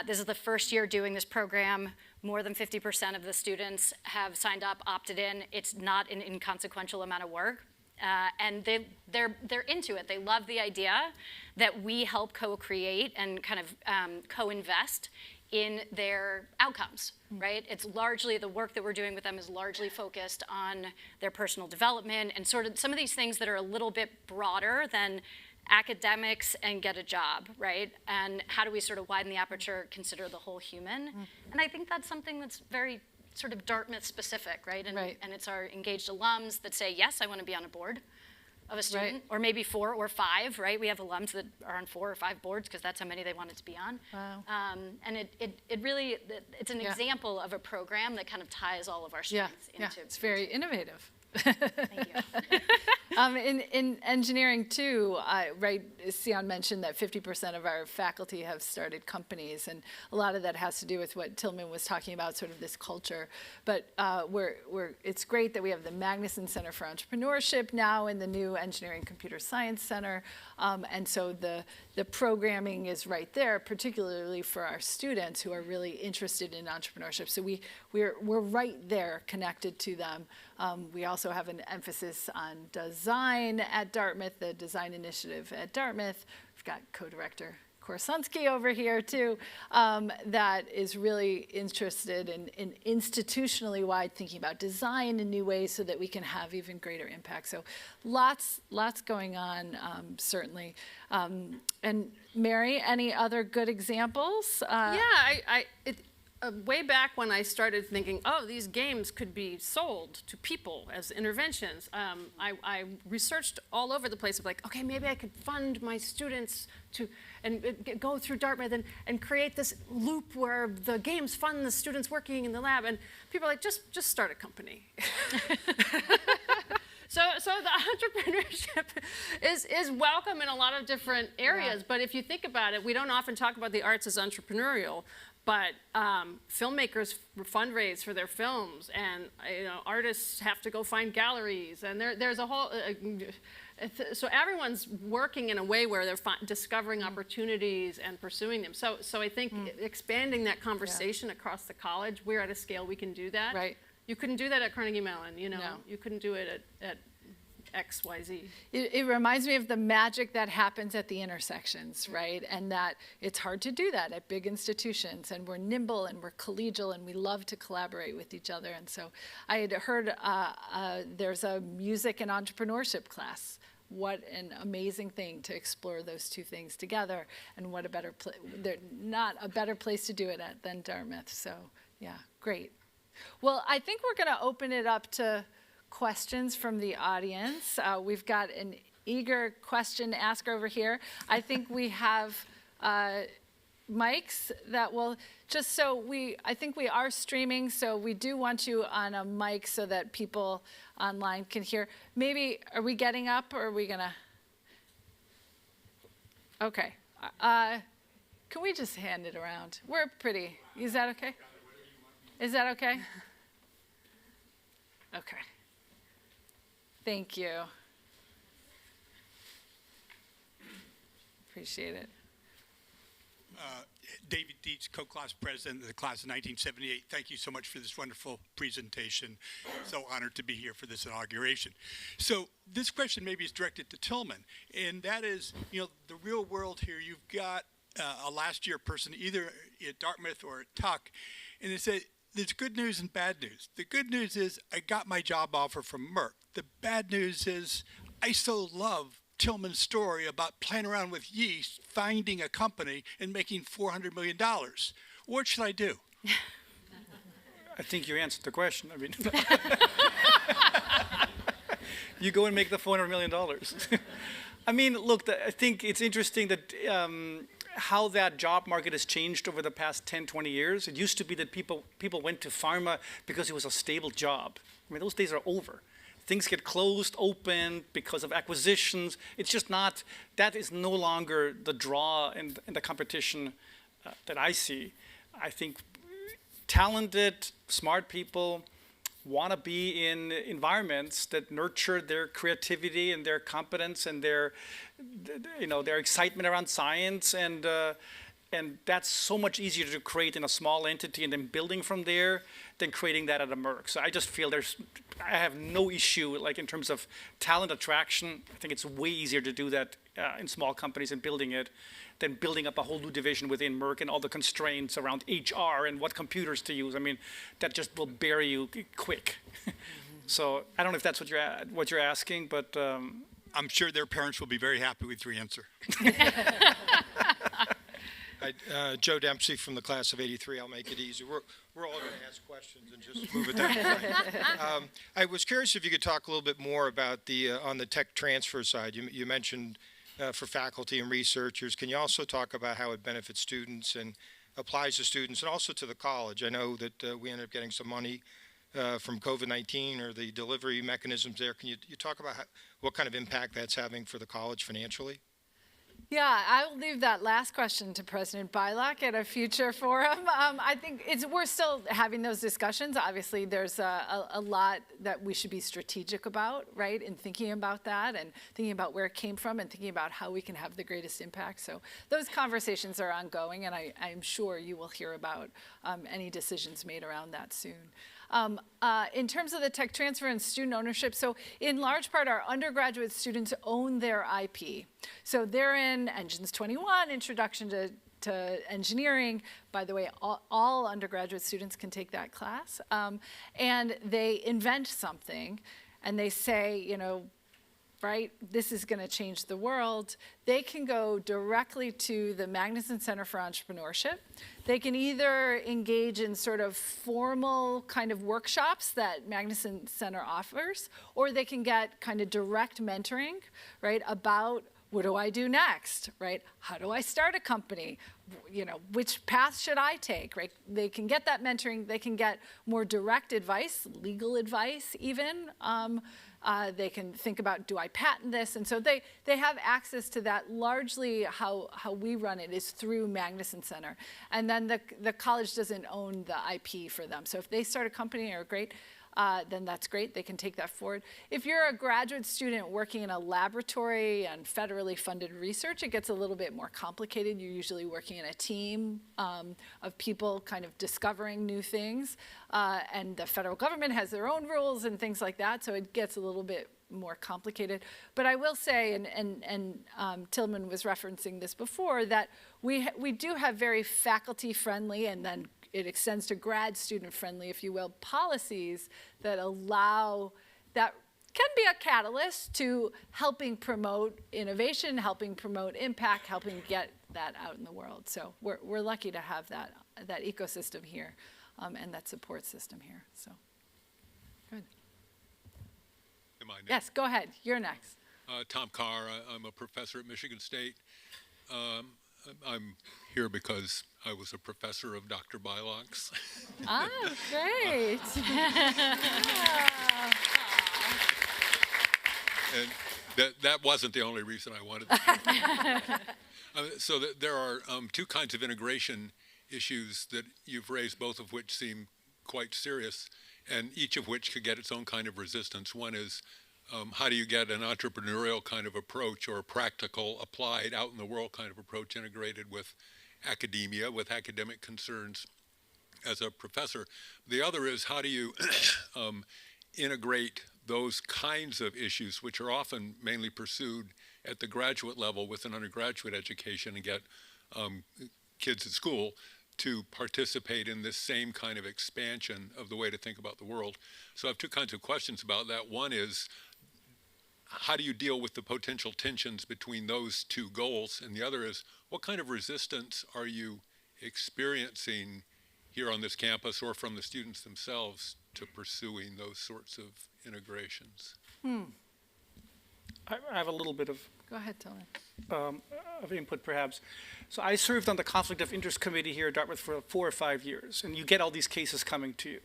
This is the first year doing this program. More than 50% of the students have signed up, opted in. It's not an inconsequential amount of work. And they're into it. They love the idea that we help co-create and kind of co-invest in their outcomes, right? It's largely, the work that we're doing with them is largely focused on their personal development and sort of some of these things that are a little bit broader than academics and get a job, right? And how do we sort of widen the aperture, consider the whole human? And I think that's something that's very sort of Dartmouth specific, right? And it's our engaged alums that say, yes, I want to be on a board of a student, or maybe 4 or 5, right? We have alums that are on 4 or 5 boards because that's how many they wanted to be on. Wow. And it really, it's an example of a program that kind of ties all of our strengths into. It's very innovative. Thank you. In engineering too, right, Sion mentioned that 50% of our faculty have started companies, and a lot of that has to do with what Tillman was talking about, sort of this culture. But it's great that we have the Magnuson Center for Entrepreneurship now and the new Engineering Computer Science Center, and so the programming is right there, particularly for our students who are really interested in entrepreneurship. So we're right there connected to them. We also have an emphasis on design at Dartmouth, the design initiative at Dartmouth. We've got co-director Korsunski over here too, that is really interested in institutionally wide thinking about design in new ways so that we can have even greater impact. So lots going on, certainly. And Mary, any other good examples? Way back when I started thinking, oh, these games could be sold to people as interventions, I researched all over the place of like, okay, maybe I could fund my students to go through Dartmouth and create this loop where the games fund the students working in the lab. And people are like, just start a company. So the entrepreneurship is welcome in a lot of different areas. But if you think about it, we don't often talk about the arts as entrepreneurial. But filmmakers fundraise for their films, and artists have to go find galleries, and there's a whole. So everyone's working in a way where they're discovering opportunities and pursuing them. So I think expanding that conversation across the college, we're at a scale we can do that. Right. You couldn't do that at Carnegie Mellon. No. You couldn't do it at XYZ. It reminds me of the magic that happens at the intersections, right? And that it's hard to do that at big institutions, and we're nimble and we're collegial and we love to collaborate with each other. And so I had heard there's a music and entrepreneurship class. What an amazing thing to explore those two things together, and what a better place, there's not a better place to do it at than Dartmouth. So yeah, great. Well, I think we're gonna open it up to questions from the audience. We've got an eager question asker over here. I think we have mics that will, just so I think we are streaming, so we do want you on a mic so that people online can hear. Maybe, are we getting up, or are we gonna? Okay. Can we just hand it around? We're pretty, is that okay? Is that okay? Okay. Thank you. Appreciate it. David Dietz, co-class president of the class of 1978. Thank you so much for this wonderful presentation. So honored to be here for this inauguration. So this question maybe is directed to Tillman, and that is, the real world here. You've got a last year person either at Dartmouth or at Tuck, and they say, there's good news and bad news. The good news is I got my job offer from Merck. The bad news is I so love Tillman's story about playing around with yeast, finding a company, and making $400 million. What should I do? I think you answered the question. I mean, you go and make the $400 million. I mean, look, I think it's interesting that how that job market has changed over the past 10, 20 years. It used to be that people went to pharma because it was a stable job. I mean, those days are over. Things get closed, opened because of acquisitions. It's just not, that is no longer the draw and the competition that I see. I think talented, smart people want to be in environments that nurture their creativity and their competence and their excitement around science, and that's so much easier to create in a small entity and then building from there than creating that at a Merck. So I just feel I have no issue like in terms of talent attraction. I think it's way easier to do that in small companies and building it than building up a whole new division within Merck and all the constraints around HR and what computers to use. I mean, that just will bury you quick. So I don't know if that's what you're asking, but I'm sure their parents will be very happy with your answer. Joe Dempsey from the class of '83. I'll make it easy. We're all going to ask questions and just move it that way. I was curious if you could talk a little bit more about on the tech transfer side. You mentioned for faculty and researchers. Can you also talk about how it benefits students and applies to students and also to the college? I know that we ended up getting some money from COVID-19 or the delivery mechanisms there. Can you talk about what kind of impact that's having for the college financially? Yeah, I'll leave that last question to President Beilock at a future forum. I think we're still having those discussions. Obviously, there's a lot that we should be strategic about, right, in thinking about that and thinking about where it came from and thinking about how we can have the greatest impact. So those conversations are ongoing, and I'm sure you will hear about any decisions made around that soon. In terms of the tech transfer and student ownership, so in large part, our undergraduate students own their IP. So they're in Engines 21, Introduction to Engineering. By the way, all undergraduate students can take that class. And they invent something, and they say, you know, right, this is going to change the world. They can go directly to the Magnuson Center for Entrepreneurship. They can either engage in sort of formal kind of workshops that Magnuson Center offers, or they can get kind of direct mentoring, right, about what do I do next, right? How do I start a company? You know, which path should I take, right? They can get that mentoring. They can get more direct advice, legal advice even. They can think about, do I patent this? And so they have access to that. Largely how we run it is through Magnuson Center. And then the college doesn't own the IP for them. So if they start a company, or great, then that's great. They can take that forward. If you're a graduate student working in a laboratory and federally funded research, it gets a little bit more complicated. You're usually working in a team of people kind of discovering new things. And the federal government has their own rules and things like that, so it gets a little bit more complicated. But I will say, and Tillman was referencing this before, that we do have very faculty-friendly, and then it extends to grad student-friendly, if you will, policies that allow, that can be a catalyst to helping promote innovation, helping promote impact, helping get that out in the world. So we're lucky to have that ecosystem here and that support system here. So good. Am I next? Yes, go ahead. You're next. Tom Carr. I'm a professor at Michigan State. I'm here because I was a professor of Dr. Beilock's. Ah, great. And that wasn't the only reason I wanted to. So there are two kinds of integration issues that you've raised, both of which seem quite serious, and each of which could get its own kind of resistance. One is, how do you get an entrepreneurial kind of approach, or a practical, applied, out in the world kind of approach integrated with academia, with academic concerns as a professor? The other is, how do you integrate those kinds of issues, which are often mainly pursued at the graduate level with an undergraduate education, and get kids at school to participate in this same kind of expansion of the way to think about the world. So I have two kinds of questions about that. One is, how do you deal with the potential tensions between those two goals? And the other is, what kind of resistance are you experiencing here on this campus, or from the students themselves, to pursuing those sorts of integrations? I have a little bit of Go ahead, Tillman. of input, perhaps. So I served on the Conflict of Interest Committee here at Dartmouth for 4 or 5 years, and you get all these cases coming to you.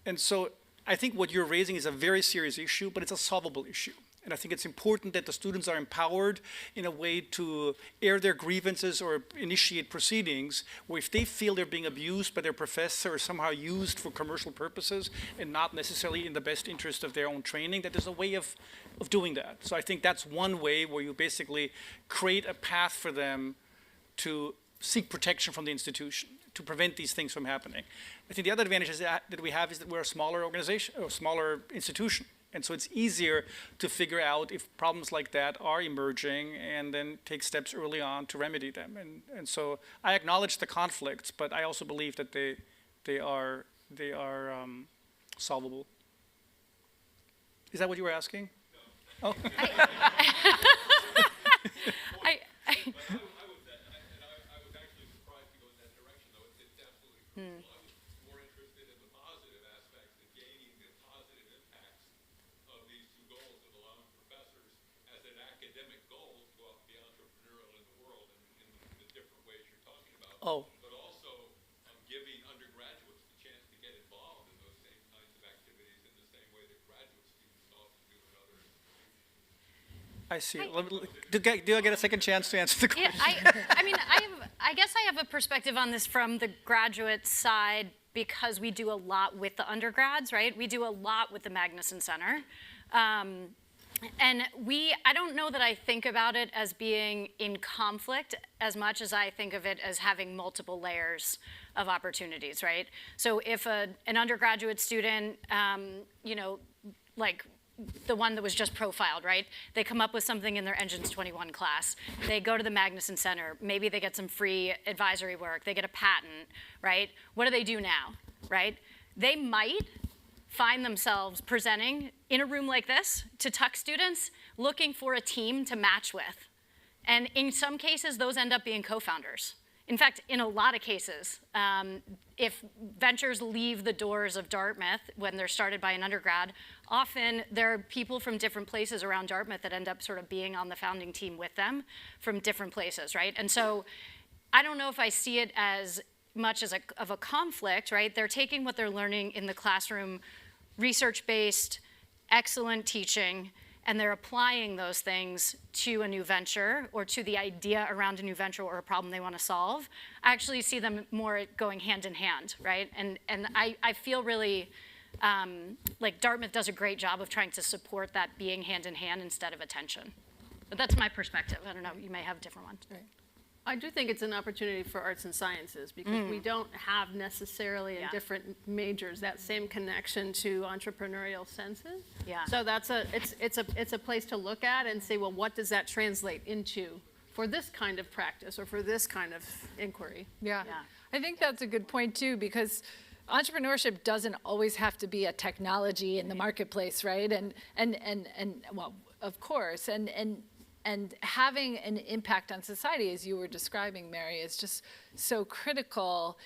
And so I think what you're raising is a very serious issue, but it's a solvable issue. And I think it's important that the students are empowered in a way to air their grievances or initiate proceedings where, if they feel they're being abused by their professor or somehow used for commercial purposes and not necessarily in the best interest of their own training, that there's a way of doing that. So I think that's one way where you basically create a path for them to seek protection from the institution, to prevent these things from happening. I think the other advantage is that we have is that we're a smaller organization, or smaller institution. And so it's easier to figure out if problems like that are emerging, and then take steps early on to remedy them. And so I acknowledge the conflicts, but I also believe that they are solvable. Is that what you were asking? No. Oh. Oh. But also giving undergraduates the chance to get involved in those same kinds of activities in the same way that graduate students often do in other institutions. I see. Do I get a second chance to answer the question? Yeah, I guess I have a perspective on this from the graduate side, because we do a lot with the undergrads, right? We do a lot with the Magnuson Center. And I don't know that I think about it as being in conflict as much as I think of it as having multiple layers of opportunities, right? So if an undergraduate student, like the one that was just profiled, right? They come up with something in their Engines 21 class. They go to the Magnuson Center. Maybe they get some free advisory work. They get a patent, right? What do they do now, right? They might find themselves presenting in a room like this to Tuck students looking for a team to match with. And in some cases, those end up being co-founders. In fact, in a lot of cases, if ventures leave the doors of Dartmouth when they're started by an undergrad, often there are people from different places around Dartmouth that end up sort of being on the founding team with them from different places, right? And so I don't know if I see it as much as of a conflict, right? They're taking what they're learning in the classroom, research-based, excellent teaching, and they're applying those things to a new venture or to the idea around a new venture or a problem they want to solve. I actually see them more going hand in hand, right? And I feel really like Dartmouth does a great job of trying to support that being hand in hand instead of attention. But that's my perspective. I don't know, you may have a different one. Right. I do think it's an opportunity for arts and sciences because we don't have necessarily in different majors that same connection to entrepreneurial senses. Yeah. So it's a place to look at and say, well, what does that translate into for this kind of practice or for this kind of inquiry? Yeah. I think that's a good point too, because entrepreneurship doesn't always have to be a technology in the marketplace, right? And well, of course, and having an impact on society, as you were describing, Mary, is just so critical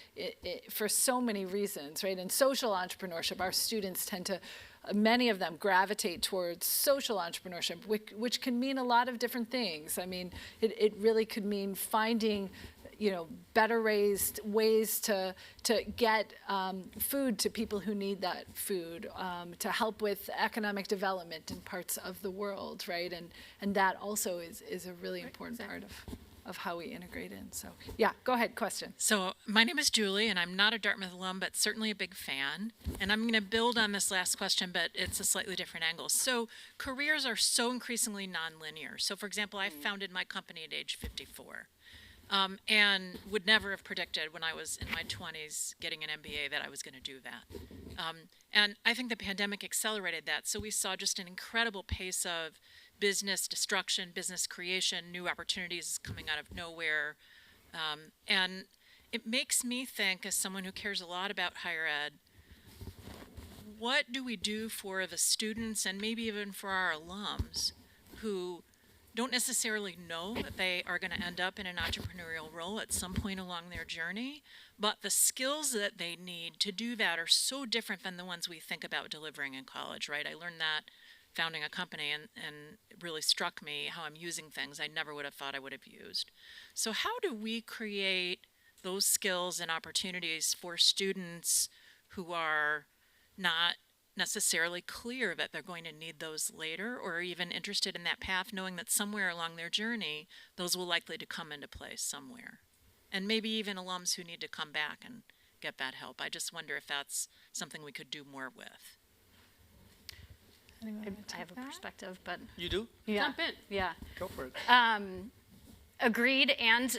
for so many reasons, right? In social entrepreneurship, our students tend to, many of them gravitate towards social entrepreneurship, which can mean a lot of different things. I mean, it really could mean finding better ways to get food to people who need that food, to help with economic development in parts of the world, right? And that also is a really important part of how we integrate in. So yeah, go ahead, question. So my name is Julie, and I'm not a Dartmouth alum, but certainly a big fan. And I'm going to build on this last question, but it's a slightly different angle. So careers are so increasingly nonlinear. So for example, I founded my company at age 54. And would never have predicted when I was in my 20s getting an MBA that I was going to do that. And I think the pandemic accelerated that. So we saw just an incredible pace of business destruction, business creation, new opportunities coming out of nowhere. And it makes me think, as someone who cares a lot about higher ed, what do we do for the students and maybe even for our alums who don't necessarily know that they are going to end up in an entrepreneurial role at some point along their journey, but the skills that they need to do that are so different than the ones we think about delivering in college, right? I learned that founding a company, and it really struck me how I'm using things I never would have thought I would have used. So how do we create those skills and opportunities for students who are not necessarily clear that they're going to need those later, or even interested in that path, knowing that somewhere along their journey, those will likely to come into place somewhere? And maybe even alums who need to come back and get that help. I just wonder if that's something we could do more with. I have a perspective, but You do? yeah, Jump in. yeah. Go for it. Agreed, and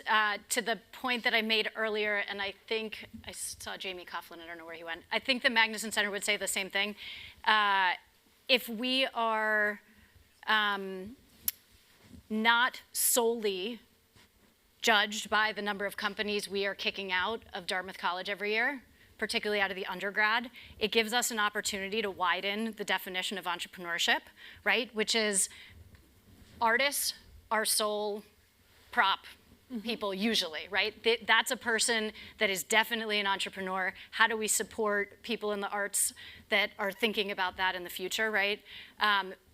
to the point that I made earlier, and I think I saw Jamie Coughlin, I don't know where he went. I think the Magnuson Center would say the same thing. If we are not solely judged by the number of companies we are kicking out of Dartmouth College every year, particularly out of the undergrad, it gives us an opportunity to widen the definition of entrepreneurship, right? Which is artists are sole prop people usually, right? That's a person that is definitely an entrepreneur. How do we support people in the arts that are thinking about that in the future, right?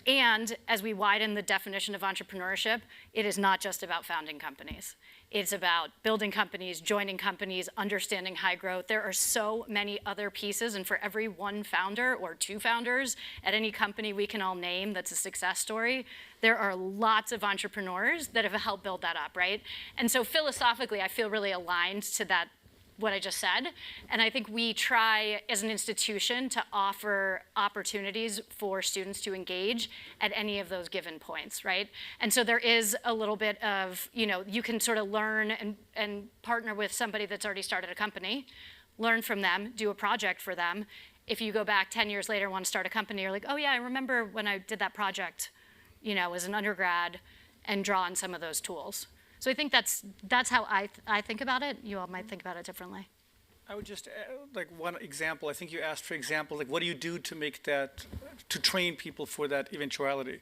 And as we widen the definition of entrepreneurship, it is not just about founding companies. It's about building companies, joining companies, understanding high growth. There are so many other pieces, and for every one founder or two founders at any company we can all name that's a success story, there are lots of entrepreneurs that have helped build that up, right? And so philosophically, I feel really aligned to that what I just said. And I think we try as an institution to offer opportunities for students to engage at any of those given points, right? And so there is a little bit of, you can sort of learn and partner with somebody that's already started a company, learn from them, do a project for them. If you go back 10 years later and want to start a company, you're like, oh yeah, I remember when I did that project, as an undergrad, and draw on some of those tools. So I think that's how I think about it. You all might think about it differently. I would just add, one example. I think you asked for example, what do you do to make that, to train people for that eventuality?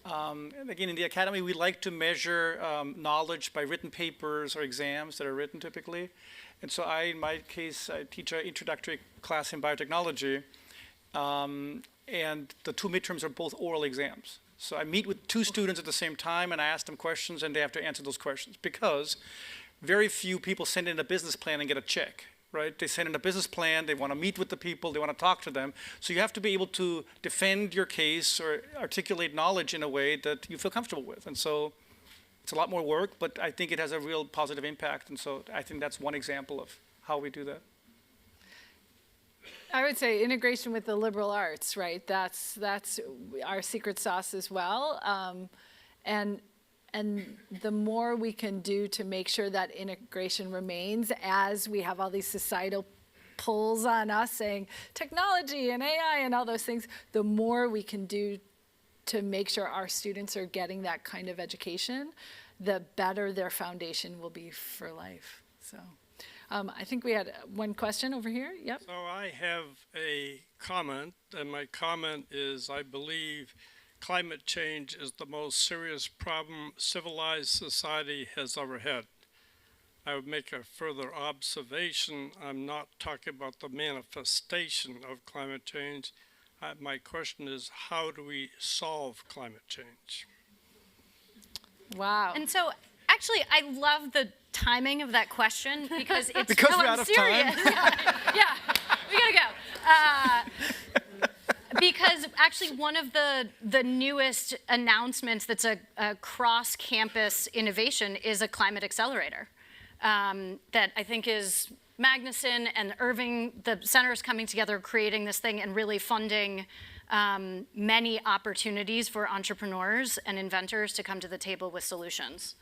And again, in the academy, we like to measure knowledge by written papers or exams that are written typically. And so in my case, I teach an introductory class in biotechnology, and the 2 midterms are both oral exams. So I meet with 2 students at the same time, and I ask them questions, and they have to answer those questions, because very few people send in a business plan and get a check, right? They send in a business plan, they want to meet with the people, they want to talk to them. So you have to be able to defend your case or articulate knowledge in a way that you feel comfortable with. And so it's a lot more work, but I think it has a real positive impact. And so I think that's one example of how we do that. I would say integration with the liberal arts, right? That's our secret sauce as well. And the more we can do to make sure that integration remains, as we have all these societal pulls on us saying technology and AI and all those things, the more we can do to make sure our students are getting that kind of education, the better their foundation will be for life. So. I think we had one question over here. Yep. So I have a comment, and my comment is I believe climate change is the most serious problem civilized society has ever had. I would make a further observation. I'm not talking about the manifestation of climate change. My question is, how do we solve climate change? Wow. And so actually, I love the timing of that question, because it's because no, we're I'm out of serious. time. Yeah, we gotta go. Because actually, one of the newest announcements that's a cross-campus innovation is a climate accelerator that I think is Magnuson and Irving, the centers coming together, creating this thing and really funding many opportunities for entrepreneurs and inventors to come to the table with solutions.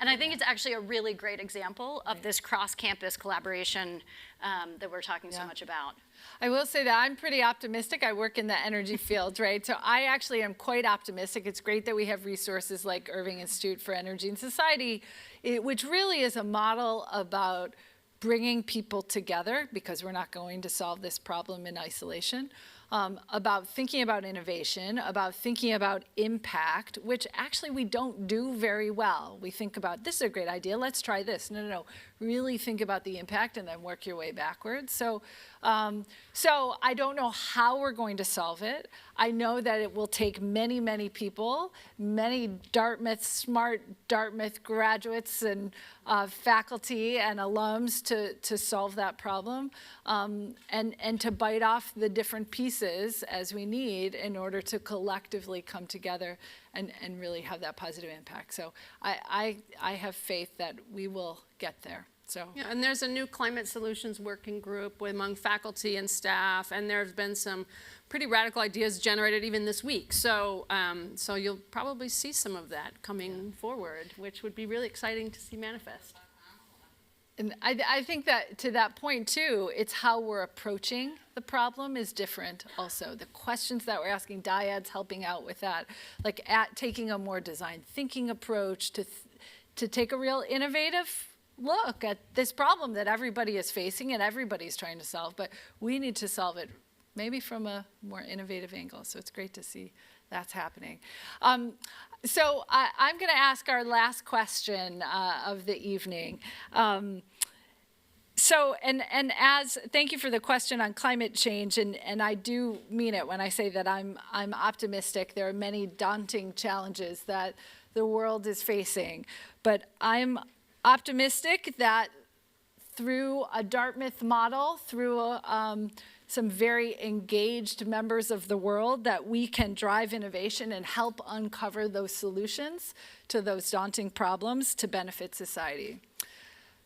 And I think it's actually a really great example of this cross-campus collaboration that we're talking so much about. I will say that I'm pretty optimistic. I work in the energy field, right? So I actually am quite optimistic. It's great that we have resources like Irving Institute for Energy and Society, which really is a model about bringing people together, because we're not going to solve this problem in isolation. About thinking about innovation, about thinking about impact, which actually we don't do very well. We think about, this is a great idea, let's try this. No. Really think about the impact and then work your way backwards. So I don't know how we're going to solve it. I know that it will take many, many people, many smart Dartmouth graduates and faculty and alums to solve that problem, and to bite off the different pieces as we need in order to collectively come together and really have that positive impact. So I have faith that we will get there. So. Yeah, and there's a new climate solutions working group among faculty and staff, and there's been some pretty radical ideas generated even this week. So, so you'll probably see some of that coming forward, which would be really exciting to see manifest. And I think that to that point too, it's how we're approaching the problem is different also. The questions that we're asking, Dyad's helping out with that, like taking a more design thinking approach to take a real innovative look at this problem that everybody is facing and everybody's trying to solve, but we need to solve it maybe from a more innovative angle. So it's great to see that's happening. So I'm going to ask our last question of the evening. Thank you for the question on climate change, and I do mean it when I say that I'm optimistic. There are many daunting challenges that the world is facing, but I'm optimistic that through a Dartmouth model, through some very engaged members of the world, that we can drive innovation and help uncover those solutions to those daunting problems to benefit society.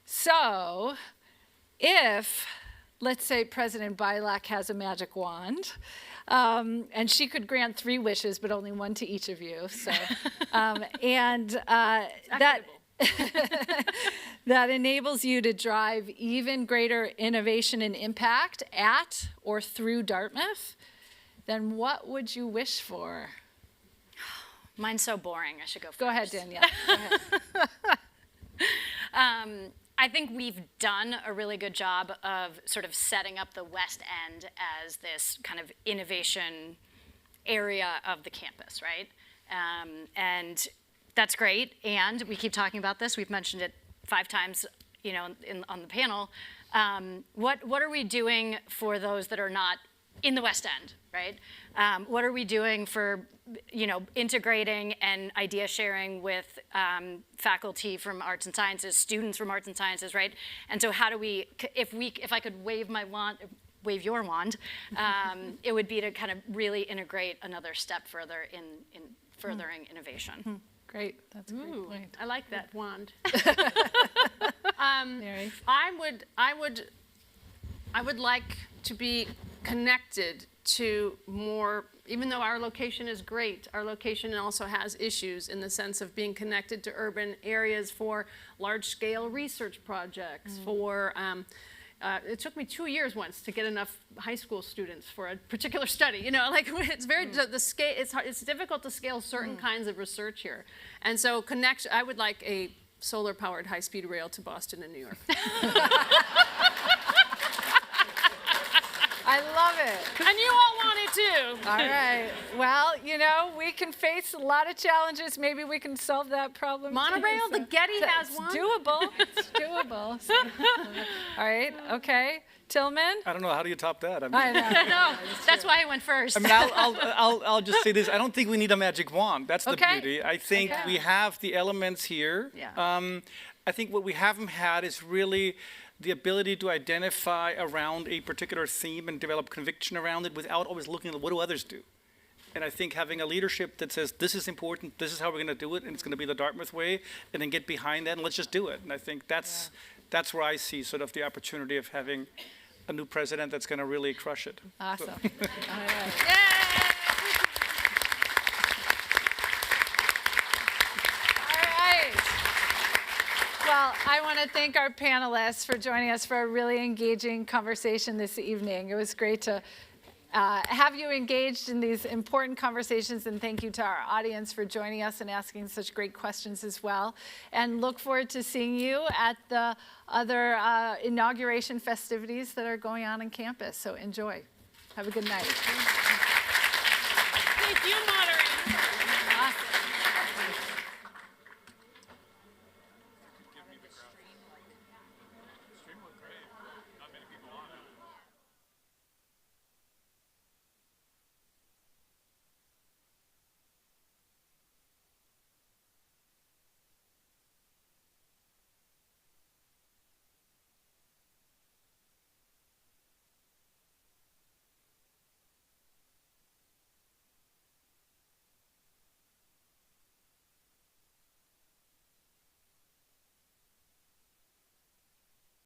So, if, let's say President Beilock has a magic wand, and she could grant 3 wishes, but only 1 to each of you. So, that enables you to drive even greater innovation and impact at or through Dartmouth, then what would you wish for? Mine's so boring, I should go first. Go ahead, Danielle. Go ahead. I think we've done a really good job of sort of setting up the West End as this kind of innovation area of the campus, right? And that's great. And we keep talking about this. We've mentioned it 5 times, on the panel. What are we doing for those that are not in the West End, right? What are we doing for, integrating and idea sharing with faculty from arts and sciences, students from arts and sciences, right? And so how do we, if I could wave your wand, it would be to kind of really integrate another step further in furthering innovation. Great, that's a great point. I like that wand. Mary? I would like to be connected to more, even though our location is great, our location also has issues in the sense of being connected to urban areas for large-scale research projects, for, it took me 2 years once to get enough high school students for a particular study. It's very, the scale, it's difficult to scale certain kinds of research here. And so I would like a solar-powered high-speed rail to Boston and New York. I love it. And you all want it too. All right. Well, we can face a lot of challenges. Maybe we can solve that problem. Monorail, too. the Getty has It's one. doable. It's doable. So, all right. Okay. Tillman? I don't know, how do you top that? I know. No, that's why I went first. I mean, I'll just say this. I don't think we need a magic wand. That's the Okay. beauty. I think we have the elements here. Yeah. I think what we haven't had is really the ability to identify around a particular theme and develop conviction around it without always looking at what do others do. And I think having a leadership that says, this is important, this is how we're going to do it, and it's going to be the Dartmouth way, and then get behind that and let's just do it. And I think that's where I see sort of the opportunity of having a new president that's going to really crush it. Awesome. All right. Well, I want to thank our panelists for joining us for a really engaging conversation this evening. It was great to have you engaged in these important conversations, and thank you to our audience for joining us and asking such great questions as well. And look forward to seeing you at the other inauguration festivities that are going on campus. So enjoy. Have a good night. Thank you, moderator.